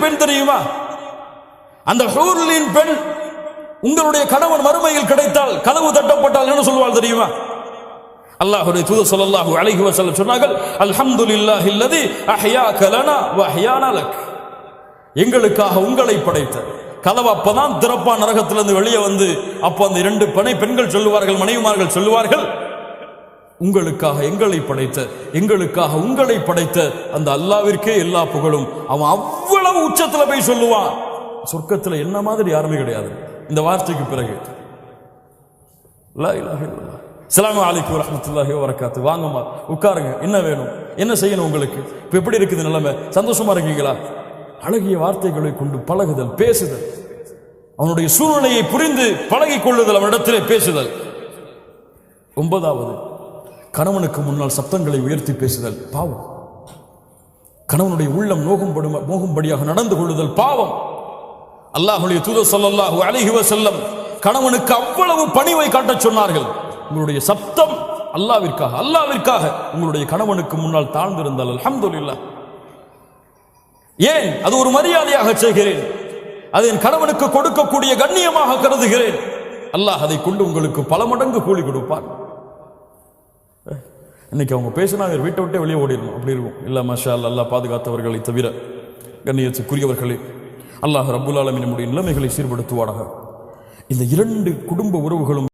பெண் தெரியுமா? அந்த ஹூர்லின் பெண் உங்களுடைய கணவன் மறுமையில் கிடைத்தால், கதவு தட்டப்பட்டால் என்ன சொல்வாள் தெரியுமா? அல்லாஹ்வுடைய தூதர் ஸல்லல்லாஹு அலைஹி வஸல்லம் சொன்னார்கள், அல்ஹம்துலில்லாஹில்லதி அஹ்யாக லனா வ அஹ்யானா லக். எங்களுக்காக உங்களை படைத்த. கதவு அப்பதான் திறப்பா நரகத்திலிருந்து வெளியே வந்து, அப்ப அந்த இரண்டு பெண்கள் சொல்லுவார்கள், மனைவிமார்கள் சொல்லுவார்கள், உங்களுக்காக எங்களை படைத்த, எங்களுக்காக உங்களை படைத்த அந்த அல்லாஹ்விற்கே எல்லா புகழும். அவன் அவ்வளவு உச்சத்துல போய் சொல்லுவான். சொர்க்கத்துல என்ன மாதிரி யாருமே கிடையாது இந்த வார்த்தைக்கு பிறகு. லா இலாஹ இல்லல்லாஹ். அஸ்ஸலாமு அலைக்கும் வரஹ்மத்துல்லாஹி வபரகாத்துஹு. வாங்கம்மா உட்காருங்க, என்ன வேணும், என்ன செய்யணும் உங்களுக்கு? இப்ப எப்படி இருக்குது நிலைமை? சந்தோஷமா இருக்கீங்களா? அழகிய வார்த்தைகளை கொண்டு பழகுதல், பேசுதல், அவனுடைய சூழ்நிலையை புரிந்து பழகிக் கொள்ளுதல், அவனிடத்திலே பேசுதல். 9வது, கணவனுக்கு முன்னால் சப்தங்களை உயர்த்தி பேசுதல் பாவம். கணவனுடைய உள்ளம் நோகும்படியாக நடந்து கொள்ளுதல் பாவம். அல்லாஹ்வுடைய தூதர் ஸல்லல்லாஹு அலைஹி வஸல்லம் கணவனுக்கு அவ்வளவு பணிவை காட்டச் சொன்னார்கள். உங்களுடைய சப்தம் அல்லாஹ்விற்காக உங்களுடைய கணவனுக்கு முன்னால் தாழ்ந்திருந்தால் அல்ஹம்துலில்லாஹ். ஏன்? அது ஒரு மரியாதையாக செய்கிறேன், அதை என் கணவனுக்கு கொடுக்கக்கூடிய கண்ணியமாக கருதுகிறேன். அல்லாஹ் அதை கொண்டு உங்களுக்கு பல மடங்கு கூலி கொடுப்பான். இன்னைக்கு அவங்க பேசினா வீட்டை விட்டே வெளியே ஓடிடணும், அப்படி இருக்கும். இல்ல மாஷா அல்லாஹ், அல்லாஹ் பாதுகாத்தவர்களை தவிர கண்ணியத்துக்குரியவர்களே, அல்லாஹ் ரப்புல் ஆலமீன் நம்முடைய நிலைமைகளை சீர்படுத்துவானாக. இந்த இரண்டு குடும்ப உறவுகளும்